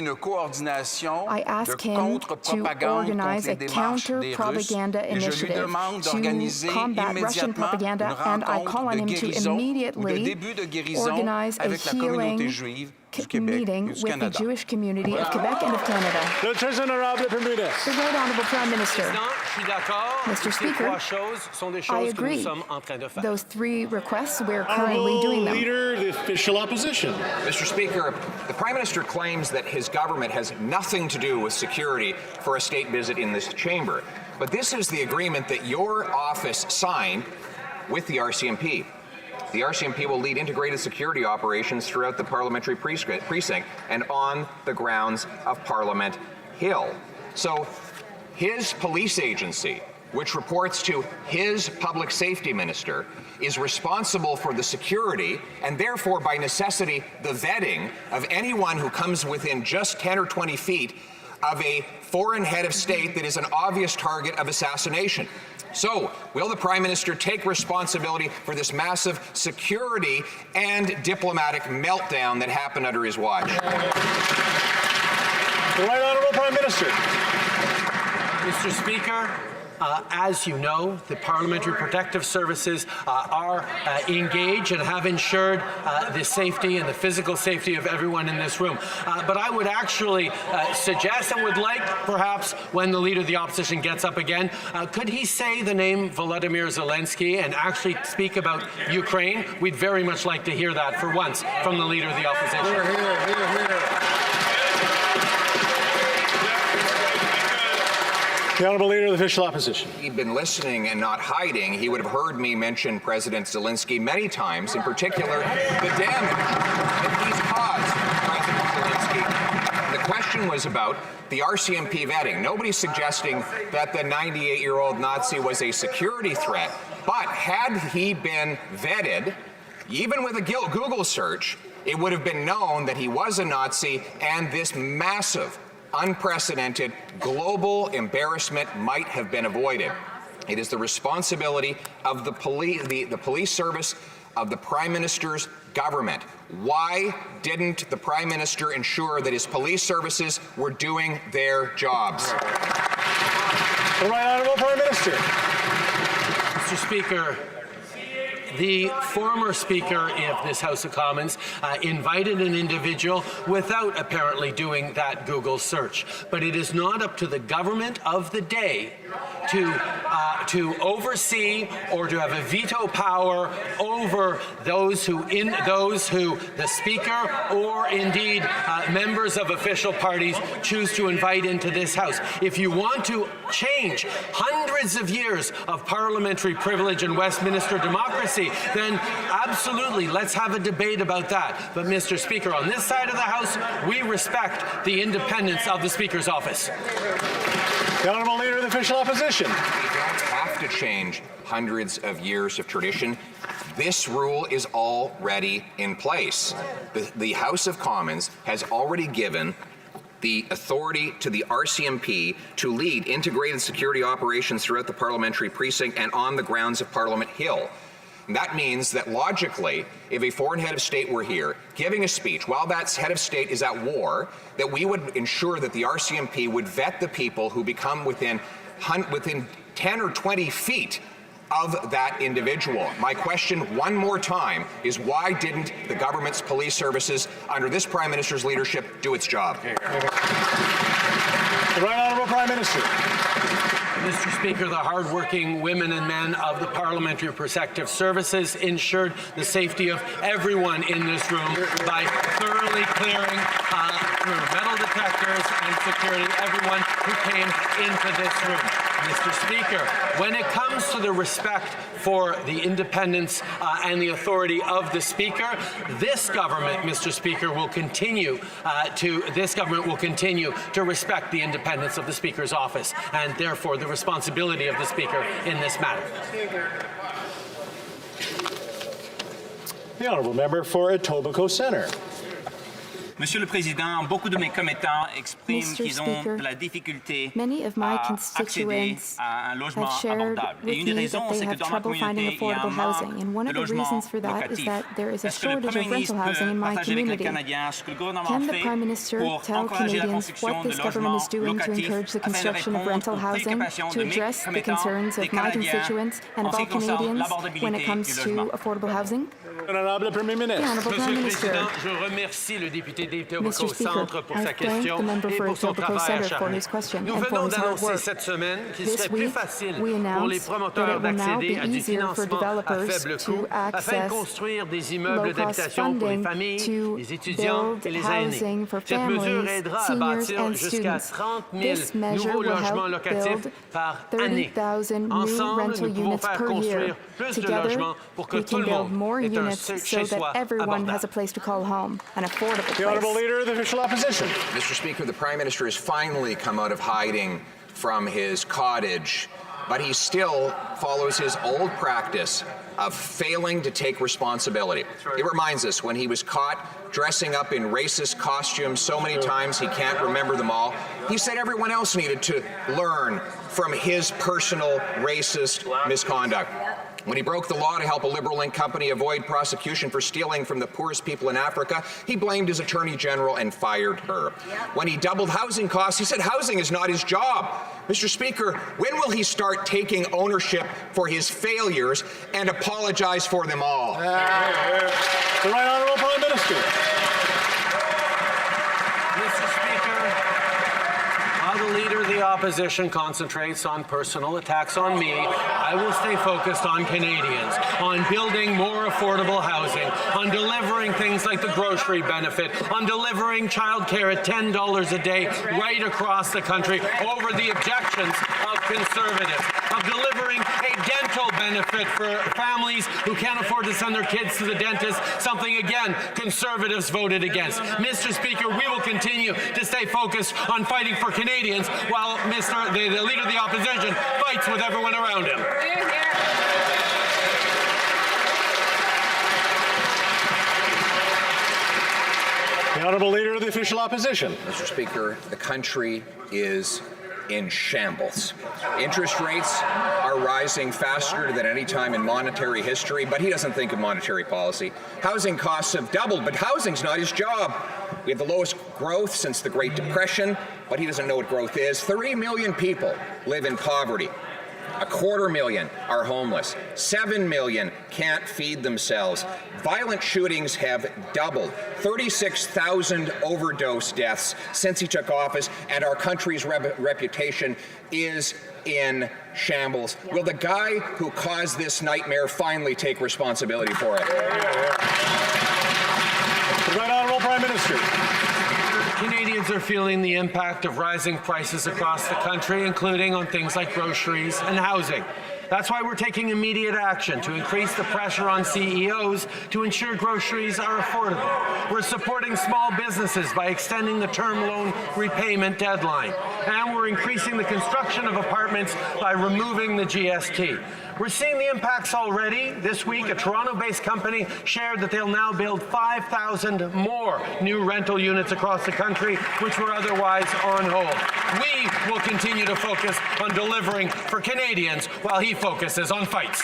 I ask him to organize a counter-propaganda initiative to combat Russian propaganda, and I call on him to immediately organize a healing meeting with the Jewish community of Quebec and of Canada. The Right Honourable Prime Minister. Mr. Speaker, I agree. Those 3 requests, we're currently doing them. Leader, the official opposition. Mr. Speaker, the Prime Minister claims that his government has nothing to do with security for a state visit in this chamber. But this is the agreement that your office signed with the RCMP. The RCMP will lead integrated security operations throughout the parliamentary precinct and on the grounds of Parliament Hill. So his police agency, which reports to his public safety minister, is responsible for the security and therefore by necessity the vetting of anyone who comes within just 10 or 20 feet of a foreign head of state that is an obvious target of assassination. So, will the Prime Minister take responsibility for this massive security and diplomatic meltdown that happened under his watch? The Right Honourable Prime Minister. Mr. Speaker, as you know, the Parliamentary Protective Services are engaged and have ensured the safety and the physical safety of everyone in this room. But I would actually suggest and would like, perhaps, when the Leader of the Opposition gets up again, could he say the name Volodymyr Zelenskyy and actually speak about Ukraine? We'd very much like to hear that for once from the Leader of the Opposition. Hear, hear, hear, hear. The Honourable Leader of the Official Opposition. He'd been listening and not hiding. He would have heard me mention President Zelenskyy many times, in particular the damage that he's caused President Zelenskyy. The question was about the RCMP vetting. Nobody's suggesting that the 98-year-old Nazi was a security threat, but had he been vetted, even with a Google search, it would have been known that he was a Nazi, and this massive, unprecedented global embarrassment might have been avoided. It is the responsibility of the police service of the Prime Minister's government. Why didn't the Prime Minister ensure that his police services were doing their jobs? The Right Honourable Prime Minister. Mr. Speaker, the former Speaker of this House of Commons invited an individual without apparently doing that Google search. But it is not up to the government of the day to oversee or to have a veto power over those who the Speaker or indeed members of official parties choose to invite into this House. If you want to change hundreds of years of parliamentary privilege and Westminster democracy, then absolutely, let's have a debate about that. But Mr. Speaker, on this side of the House, we respect the independence of the Speaker's office. The Honourable Leader of the Official Opposition. We don't have to change hundreds of years of tradition. This rule is already in place. The House of Commons has already given the authority to the RCMP to lead integrated security operations throughout the parliamentary precinct and on the grounds of Parliament Hill. And that means that logically, if a foreign head of state were here giving a speech while that head of state is at war, that we would ensure that the RCMP would vet the people who become within 10 or 20 feet of that individual. My question one more time is, why didn't the government's police services under this Prime Minister's leadership do its job? The Right Honourable Prime Minister. Mr. Speaker, the hardworking women and men of the Parliamentary Protective Services ensured the safety of everyone in this room by thoroughly clearing through metal detectors and security everyone who came into this room. Mr. Speaker, when it comes to the respect for the independence and the authority of the Speaker, this government, Mr. Speaker, will continue to respect the independence of the Speaker's office and therefore the responsibility of the Speaker in this matter. The Honourable Member for Etobicoke Centre. Monsieur le Président, beaucoup de mes commettants expriment qu'ils ont de la difficulté à accéder à un logement abordable. Et une des raisons, c'est que dans ma communauté, il y a un manque de logements locatifs. Est-ce que le Premier ministre peut partager avec les Canadiens ce que le gouvernement fait pour encourager la construction de logements locatifs afin de répondre aux préoccupations de mes commettants, des Canadiens, en ce qui concerne l'abordabilité du logement? Honorable Premier Ministre. Monsieur le Président, je remercie le député d'Etobicoke Centre pour sa question et pour son travail acharné. Nous venons d'annoncer cette semaine qu'il serait plus facile pour les promoteurs d'accéder à du financement à faible coût afin de construire des immeubles d'habitation pour les familles, les étudiants et les aînés. Cette mesure aidera à bâtir jusqu'à 30 000 nouveaux logements locatifs par année. Ensemble, nous pouvons faire construire plus de logements pour que tout le monde ait un chez soi abordable. The Honourable Leader of the Official Opposition. Mr. Speaker, the Prime Minister has finally come out of hiding from his cottage, but he still follows his old practice of failing to take responsibility. It reminds us when he was caught dressing up in racist costumes so many times he can't remember them all. He said everyone else needed to learn from his personal racist misconduct. When he broke the law to help a Liberal-linked company avoid prosecution for stealing from the poorest people in Africa, he blamed his Attorney General and fired her. When he doubled housing costs, he said housing is not his job. Mr. Speaker, when will he start taking ownership for his failures and apologize for them all? The Right Honourable Prime Minister. Mr. Speaker, while the Leader of the Opposition concentrates on personal attacks on me, I will stay focused on Canadians, on building more affordable housing, on delivering things like the grocery benefit, on delivering childcare at $10 a day right across the country over the objections of Conservatives, of delivering a dental benefit for families who can't afford to send their kids to the dentist, something, again, Conservatives voted against. Mr. Speaker, we will continue to stay focused on fighting for Canadians while the Leader of the Opposition fights with everyone around him. The Honourable Leader of the Official Opposition. Mr. Speaker, the country is in shambles. Interest rates are rising faster than any time in monetary history, but he doesn't think of monetary policy. Housing costs have doubled, but housing's not his job. We have the lowest growth since the Great Depression, but he doesn't know what growth is. 3 million people live in poverty. 250,000 are homeless. 7 million can't feed themselves. Violent shootings have doubled. 36,000 overdose deaths since he took office, and our country's reputation is in shambles. Will the guy who caused this nightmare finally take responsibility for it? The Right Honourable Prime Minister. Canadians are feeling the impact of rising prices across the country, including on things like groceries and housing. That's why we're taking immediate action to increase the pressure on CEOs to ensure groceries are affordable. We're supporting small businesses by extending the term loan repayment deadline. And we're increasing the construction of apartments by removing the GST. We're seeing the impacts already. This week, a Toronto-based company shared that they'll now build 5,000 more new rental units across the country, which were otherwise on hold. We will continue to focus on delivering for Canadians while he focuses on fights.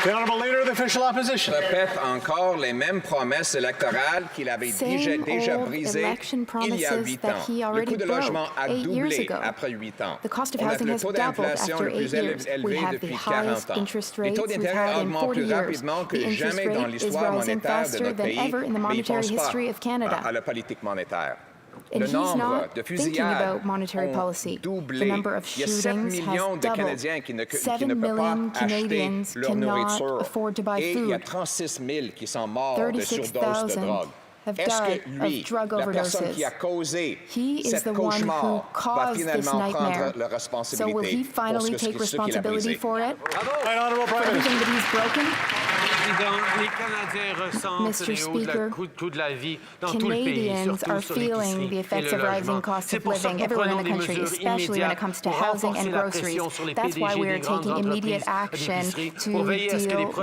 The Honourable Leader of the Official Opposition. Répète encore les mêmes promesses électorales qu'il avait déjà brisées il y a 8 ans. Le coût de logement a doublé après 8 ans. On a le taux d'inflation le plus élevé depuis 40 ans. Les taux d'intérêt augmentent plus rapidement que jamais dans l'histoire monétaire de notre pays, mais il ne pense pas à la politique monétaire. And he's not thinking about monetary policy. The number of shootings has doubled. 7 million Canadians cannot afford to buy food. 36,000 have died of drug overdoses. He is the one who caused this nightmare. So will he finally take responsibility for it? For everything that he's broken? Mr. Speaker, Canadians are feeling the effects of rising costs of living everywhere in the country, especially when it comes to housing and groceries. That's why we are taking immediate action to deal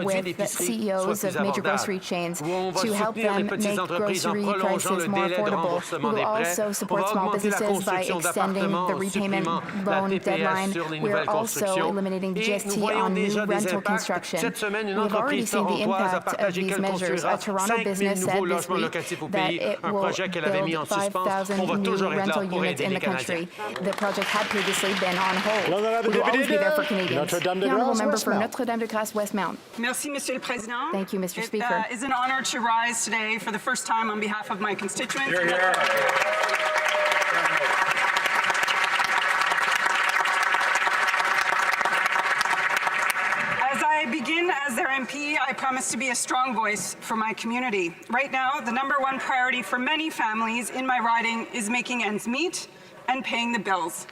with the CEOs of major grocery chains to help them make grocery prices more affordable. We will also support small businesses by extending the repayment loan deadline. We are also eliminating the GST on new rental construction. We have already seen the impact of these measures. A Toronto business said this week that it will build 5,000 new rental units in the country. The project had previously been on hold. We will always be there for Canadians. The honourable member for Notre-Dame-de-Grâce Westmount. Merci, Monsieur le Président. Thank you, Mr. Speaker. It is an honour to rise today for the first time on behalf of my constituents. Hear, hear. As I begin as their MP, I promise to be a strong voice for my community. Right now, the #1 priority for many families in my riding is making ends meet and paying the bills.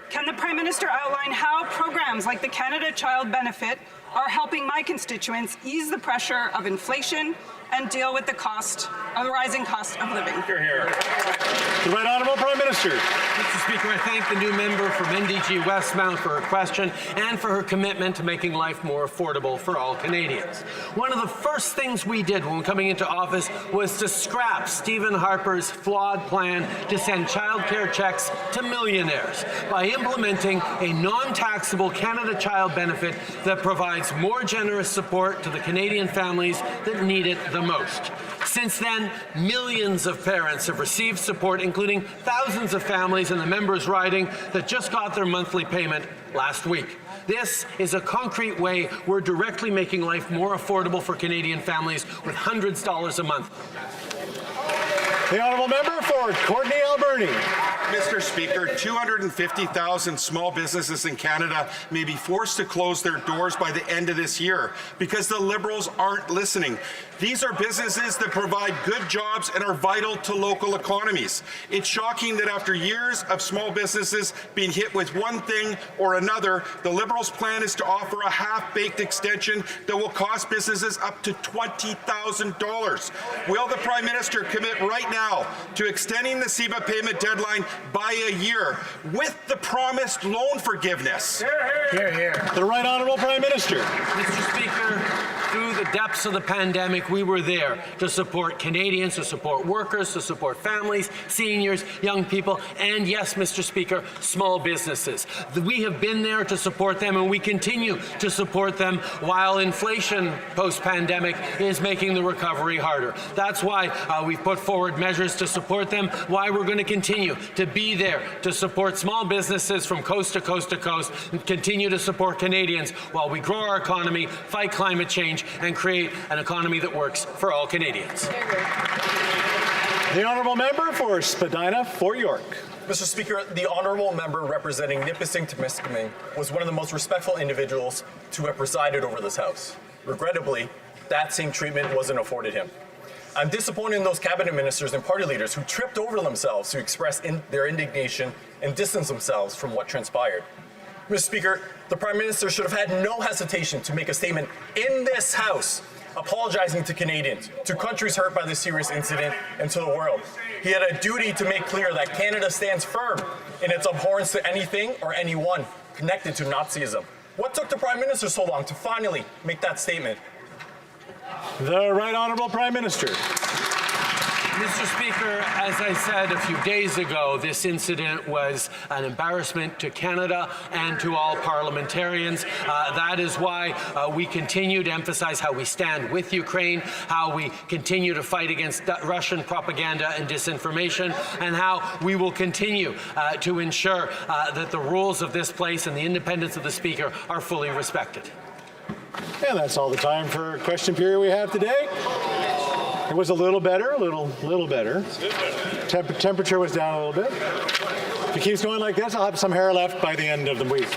Can the Prime Minister outline how programs like the Canada Child Benefit are helping my constituents ease the pressure of inflation and deal with the rising cost of living? Hear, hear. The Right Honourable Prime Minister. Mr. Speaker, I thank the new member from NDG Westmount for her question and for her commitment to making life more affordable for all Canadians. One of the first things we did when coming into office was to scrap Stephen Harper's flawed plan to send childcare checks to millionaires by implementing a non-taxable Canada Child Benefit that provides more generous support to the Canadian families that need it the most. Since then, millions of parents have received support, including thousands of families in the members' riding that just got their monthly payment last week. This is a concrete way we're directly making life more affordable for Canadian families with hundreds of dollars a month. The honourable member for Courtenay Alberni. Mr. Speaker, 250,000 small businesses in Canada may be forced to close their doors by the end of this year because the Liberals aren't listening. These are businesses that provide good jobs and are vital to local economies. It's shocking that after years of small businesses being hit with one thing or another, the Liberals' plan is to offer a half-baked extension that will cost businesses up to $20,000. Will the Prime Minister commit right now to extending the CEBA payment deadline by a year with the promised loan forgiveness? Hear, hear. The Right Honourable Prime Minister. Mr. Speaker, through the depths of the pandemic, we were there to support Canadians, to support workers, to support families, seniors, young people, and yes, Mr. Speaker, small businesses. We have been there to support them, and we continue to support them while inflation post-pandemic is making the recovery harder. That's why we've put forward measures to support them, why we're going to continue to be there to support small businesses from coast to coast to coast, and continue to support Canadians while we grow our economy, fight climate change, and create an economy that works for all Canadians. The honourable member for Spadina, Fort York. Mr. Speaker, the honourable member representing Nipissing-Temiskaming was one of the most respectful individuals to have presided over this House. Regrettably, that same treatment wasn't afforded him. I'm disappointed in those cabinet ministers and party leaders who tripped over themselves to express their indignation and distance themselves from what transpired. Mr. Speaker, the Prime Minister should have had no hesitation to make a statement in this House apologizing to Canadians, to countries hurt by this serious incident, and to the world. He had a duty to make clear that Canada stands firm in its abhorrence to anything or anyone connected to Nazism. What took the Prime Minister so long to finally make that statement? The Right Honourable Prime Minister. Mr. Speaker, as I said a few days ago, this incident was an embarrassment to Canada and to all parliamentarians. That is why we continue to emphasize how we stand with Ukraine, how we continue to fight against Russian propaganda and disinformation, and how we will continue to ensure that the rules of this place and the independence of the Speaker are fully respected. And that's all the time for question period we have today. It was a little better, a little better. Temperature was down a little bit. If it keeps going like this, I'll have some hair left by the end of the week.